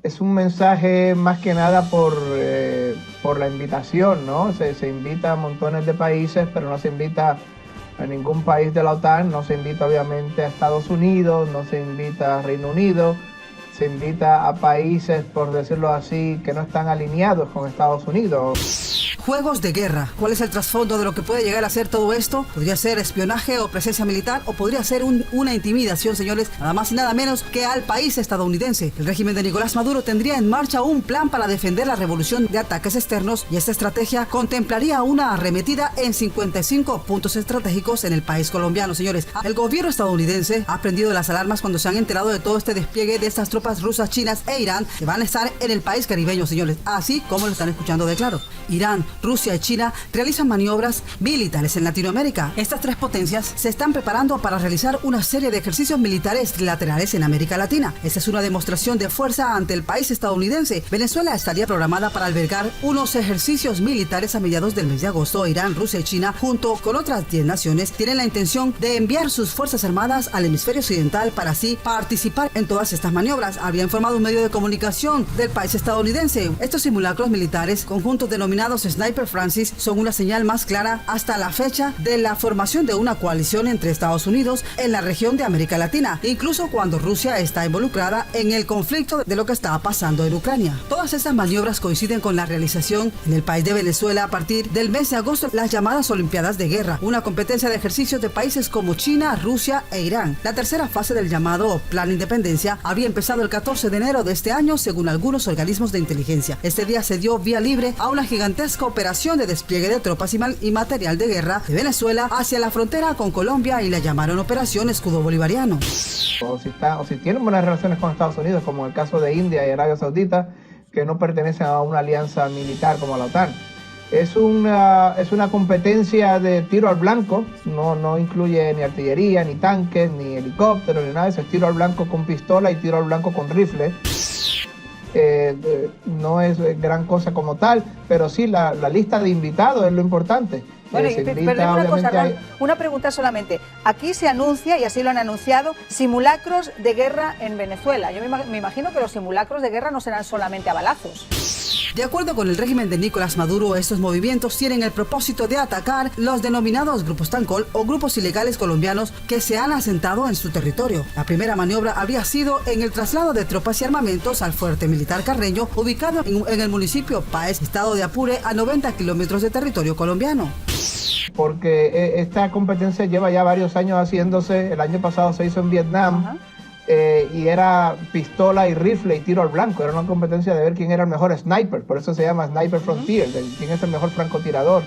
es un mensaje más que nada por la invitación, ¿no? Se invita a montones de países, pero no se invita a ningún país de la OTAN, no se invita obviamente a Estados Unidos, no se invita a Reino Unido, se invita a países, por decirlo así, que no están alineados con Estados Unidos. Juegos de guerra. ¿Cuál es el trasfondo de lo que puede llegar a ser todo esto? ¿Podría ser espionaje o presencia militar? ¿O podría ser una intimidación, señores? Nada más y nada menos que al país estadounidense. El régimen de Nicolás Maduro tendría en marcha un plan para defender la revolución de ataques externos, y esta estrategia contemplaría una arremetida en 55 puntos estratégicos en el país colombiano, señores. El gobierno estadounidense ha prendido las alarmas cuando se han enterado de todo este despliegue de estas tropas rusas, chinas e Irán que van a estar en el país caribeño, señores, así como lo están escuchando de claro. Irán, Rusia y China realizan maniobras militares en Latinoamérica. Estas tres potencias se están preparando para realizar una serie de ejercicios militares trilaterales en América Latina. Esta es una demostración de fuerza ante el país estadounidense. Venezuela estaría programada para albergar unos ejercicios militares a mediados del mes de agosto. Irán, Rusia y China, junto con otras 10 naciones, tienen la intención de enviar sus fuerzas armadas al hemisferio occidental para así participar en todas estas maniobras, había informado un medio de comunicación del país estadounidense. Estos simulacros militares, conjuntos denominados Sniper Francis, son una señal más clara hasta la fecha de la formación de una coalición entre Estados Unidos en la región de América Latina, incluso cuando Rusia está involucrada en el conflicto de lo que está pasando en Ucrania. Todas estas maniobras coinciden con la realización en el país de Venezuela a partir del mes de agosto las llamadas Olimpiadas de Guerra, una competencia de ejercicios de países como China, Rusia e Irán. La tercera fase del llamado Plan Independencia había empezado el 14 de enero de este año, según algunos organismos de inteligencia. Este día se dio vía libre a una gigantesca operación de despliegue de tropas y material de guerra de Venezuela hacia la frontera con Colombia, y la llamaron Operación Escudo Bolivariano. O si tienen buenas relaciones con Estados Unidos, como el caso de India y Arabia Saudita, que no pertenecen a una alianza militar como la OTAN. Es una competencia de tiro al blanco, no incluye ni artillería, ni tanques, ni helicópteros, ni nada de eso. Es tiro al blanco con pistola y tiro al blanco con rifle. No es gran cosa como tal, pero sí la lista de invitados es lo importante. Bueno, una pregunta solamente. Aquí se anuncia, y así lo han anunciado, simulacros de guerra en Venezuela. Yo me imagino que los simulacros de guerra no serán solamente a balazos. De acuerdo con el régimen de Nicolás Maduro, estos movimientos tienen el propósito de atacar los denominados grupos Tancol o grupos ilegales colombianos que se han asentado en su territorio. La primera maniobra habría sido en el traslado de tropas y armamentos al fuerte militar Carreño, ubicado en el municipio Páez, estado de Apure, a 90 kilómetros de territorio colombiano. Porque esta competencia lleva ya varios años haciéndose. El año pasado se hizo en Vietnam. Y era pistola y rifle y tiro al blanco. Era una competencia de ver quién era el mejor sniper, por eso se llama Sniper Frontier, quién es el mejor francotirador.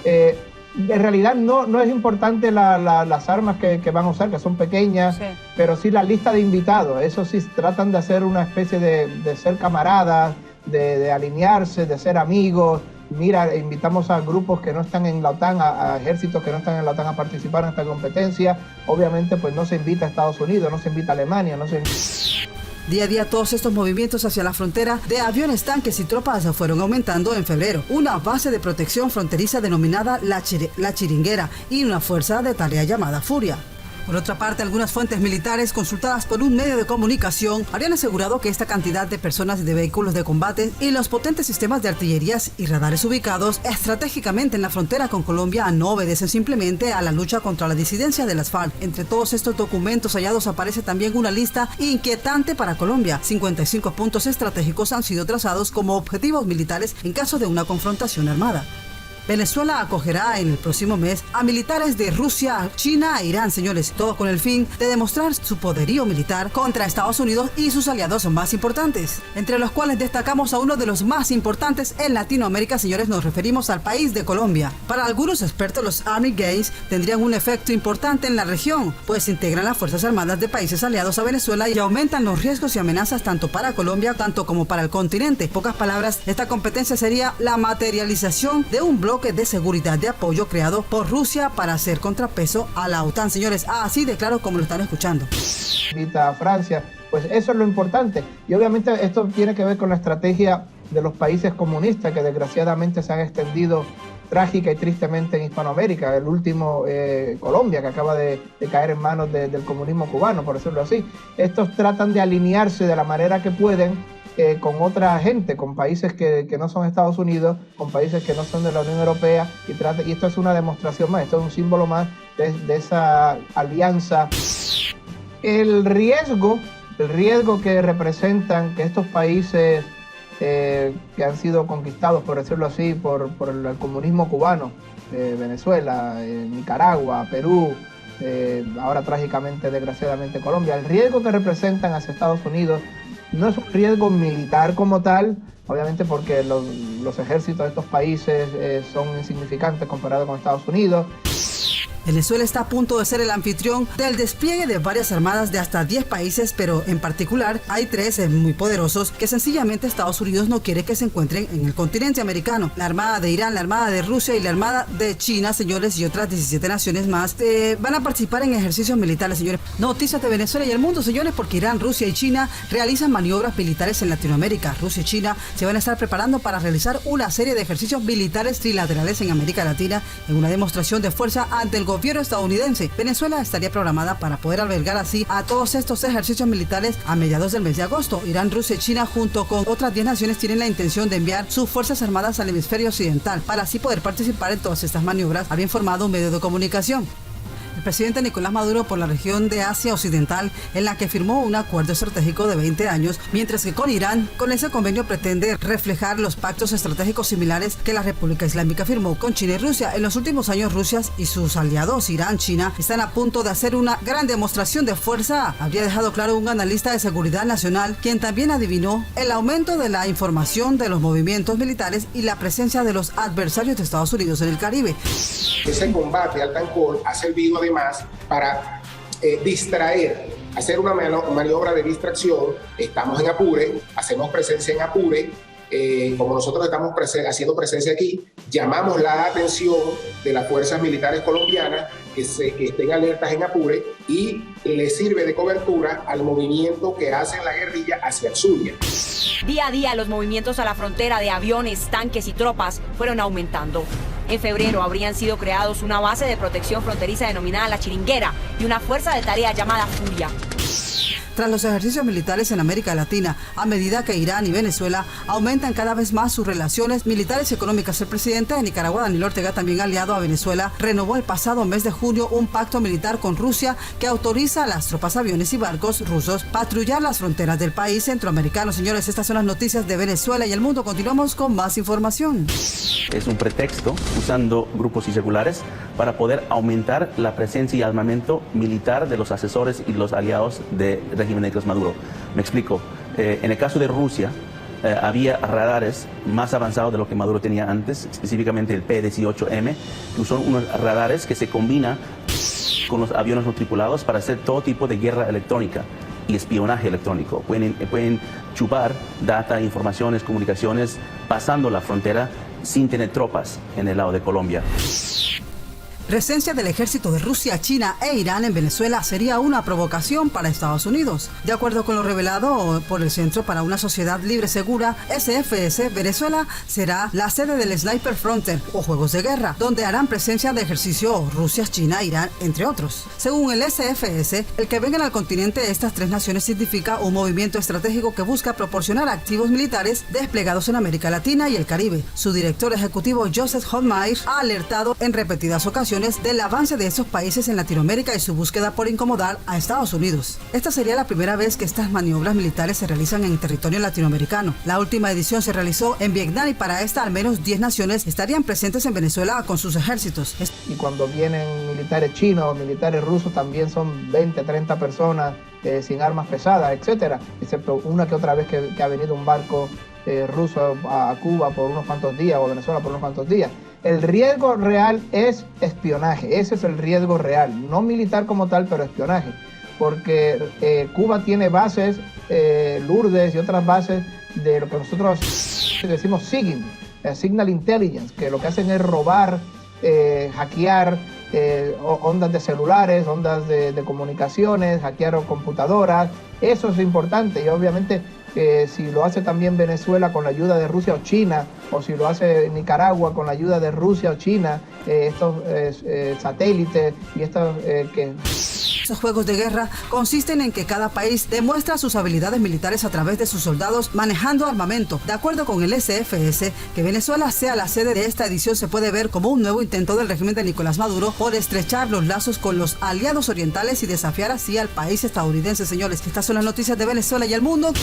En realidad no es importante las armas que van a usar, que son pequeñas, sí, pero sí la lista de invitados. Eso sí, tratan de hacer una especie de ser camaradas, de alinearse, de ser amigos. Mira, invitamos a grupos que no están en la OTAN, a ejércitos que no están en la OTAN a participar en esta competencia. Obviamente, pues no se invita a Estados Unidos, no se invita a Alemania, no se... Día a día todos estos movimientos hacia la frontera de aviones, tanques y tropas fueron aumentando en febrero. Una base de protección fronteriza denominada La Chiringuera y una fuerza de tarea llamada Furia. Por otra parte, algunas fuentes militares consultadas por un medio de comunicación habrían asegurado que esta cantidad de personas y de vehículos de combate y los potentes sistemas de artillerías y radares ubicados estratégicamente en la frontera con Colombia no obedecen simplemente a la lucha contra la disidencia de las FARC. Entre todos estos documentos hallados aparece también una lista inquietante para Colombia. 55 puntos estratégicos han sido trazados como objetivos militares en caso de una confrontación armada. Venezuela acogerá en el próximo mes a militares de Rusia, China e Irán, señores, todo con el fin de demostrar su poderío militar contra Estados Unidos y sus aliados más importantes, entre los cuales destacamos a uno de los más importantes en Latinoamérica, señores, nos referimos al país de Colombia. Para algunos expertos, los Army Games tendrían un efecto importante en la región, pues integran las Fuerzas Armadas de países aliados a Venezuela y aumentan los riesgos y amenazas tanto para Colombia, tanto como para el continente. En pocas palabras, esta competencia sería la materialización de un bloque de seguridad de apoyo creado por Rusia para hacer contrapeso a la OTAN, señores, así de claro como lo están escuchando. Invita a Francia, pues eso es lo importante, y obviamente esto tiene que ver con la estrategia de los países comunistas que desgraciadamente se han extendido trágica y tristemente en Hispanoamérica, el último Colombia, que acaba de caer en manos del comunismo cubano, por decirlo así. Estos tratan de alinearse de la manera que pueden con otra gente, con países que no son Estados Unidos, con países que no son de la Unión Europea, y esto es una demostración más, esto es un símbolo más de esa alianza. El riesgo que representan que estos países que han sido conquistados, por decirlo así, por el comunismo cubano, Venezuela, Nicaragua, Perú, ahora trágicamente, desgraciadamente, Colombia, el riesgo que representan hacia Estados Unidos no es un riesgo militar como tal, obviamente porque los ejércitos de estos países son insignificantes comparados con Estados Unidos. Venezuela está a punto de ser el anfitrión del despliegue de varias armadas de hasta 10 países, pero en particular hay 3 muy poderosos que sencillamente Estados Unidos no quiere que se encuentren en el continente americano. La Armada de Irán, la Armada de Rusia y la Armada de China, señores, y otras 17 naciones más van a participar en ejercicios militares, señores. Noticias de Venezuela y el mundo, señores, porque Irán, Rusia y China realizan maniobras militares en Latinoamérica. Rusia y China se van a estar preparando para realizar una serie de ejercicios militares trilaterales en América Latina en una demostración de fuerza ante el gobierno estadounidense. Venezuela estaría programada para poder albergar así a todos estos ejercicios militares a mediados del mes de agosto. Irán, Rusia y China, junto con otras 10 naciones, tienen la intención de enviar sus fuerzas armadas al hemisferio occidental para así poder participar en todas estas maniobras, había informado un medio de comunicación. El presidente Nicolás Maduro por la región de Asia Occidental, en la que firmó un acuerdo estratégico de 20 años, mientras que con Irán, con ese convenio pretende reflejar los pactos estratégicos similares que la República Islámica firmó con China y Rusia. En los últimos años, Rusia y sus aliados, Irán, China, están a punto de hacer una gran demostración de fuerza, habría dejado claro un analista de seguridad nacional, quien también adivinó el aumento de la información de los movimientos militares y la presencia de los adversarios de Estados Unidos en el Caribe. Ese combate al Tancol ha servido además para distraer, hacer una maniobra de distracción. Estamos en Apure, hacemos presencia en Apure. Como nosotros estamos haciendo presencia aquí, llamamos la atención de las fuerzas militares colombianas que estén alertas en Apure y les sirve de cobertura al movimiento que hace la guerrilla hacia el Zulia. Día a día los movimientos a la frontera de aviones, tanques y tropas fueron aumentando. En febrero habrían sido creados una base de protección fronteriza denominada La Chiringuera y una fuerza de tarea llamada Furia. Tras los ejercicios militares en América Latina, a medida que Irán y Venezuela aumentan cada vez más sus relaciones militares y económicas, el presidente de Nicaragua, Daniel Ortega, también aliado a Venezuela, renovó el pasado mes de junio un pacto militar con Rusia que autoriza a las tropas, aviones y barcos rusos patrullar las fronteras del país centroamericano. Señores, estas son las noticias de Venezuela y el mundo. Continuamos con más información. Es un pretexto usando grupos irregulares para poder aumentar la presencia y armamento militar de los asesores y los aliados del régimen de Nicolás Maduro. Me explico. En el caso de Rusia, había radares más avanzados de lo que Maduro tenía antes, específicamente el P-18M, que son unos radares que se combinan con los aviones no tripulados para hacer todo tipo de guerra electrónica y espionaje electrónico. Pueden chupar data, informaciones, comunicaciones, pasando la frontera sin tener tropas en el lado de Colombia. Presencia del ejército de Rusia, China e Irán en Venezuela sería una provocación para Estados Unidos. De acuerdo con lo revelado por el Centro para una Sociedad Libre Segura, SFS, Venezuela será la sede del Sniper Frontier o Juegos de Guerra, donde harán presencia de ejercicio Rusia, China, Irán, entre otros. Según el SFS, el que vengan al continente estas 3 naciones significa un movimiento estratégico que busca proporcionar activos militares desplegados en América Latina y el Caribe. Su director ejecutivo, Joseph Hotmeyer, ha alertado en repetidas ocasiones del avance de esos países en Latinoamérica y su búsqueda por incomodar a Estados Unidos. Esta sería la primera vez que estas maniobras militares se realizan en territorio latinoamericano. La última edición se realizó en Vietnam y para esta al menos 10 naciones estarían presentes en Venezuela con sus ejércitos. Y cuando vienen militares chinos o militares rusos también son 20, 30 personas sin armas pesadas, etcétera, excepto una que otra vez que ha venido un barco ruso a Cuba por unos cuantos días o a Venezuela por unos cuantos días. El riesgo real es espionaje, ese es el riesgo real, no militar como tal, pero espionaje, porque Cuba tiene bases, Lourdes y otras bases de lo que nosotros decimos SIGINT, Signal Intelligence, que lo que hacen es robar, hackear ondas de celulares, ondas de comunicaciones, hackear computadoras. Eso es importante y obviamente si lo hace también Venezuela con la ayuda de Rusia o China, o si lo hace Nicaragua con la ayuda de Rusia o China, estos satélites y estos que... Estos juegos de guerra consisten en que cada país demuestra sus habilidades militares a través de sus soldados manejando armamento. De acuerdo con el SFS, que Venezuela sea la sede de esta edición se puede ver como un nuevo intento del régimen de Nicolás Maduro por estrechar los lazos con los aliados orientales y desafiar así al país estadounidense. Señores, estas son las noticias de Venezuela y el mundo.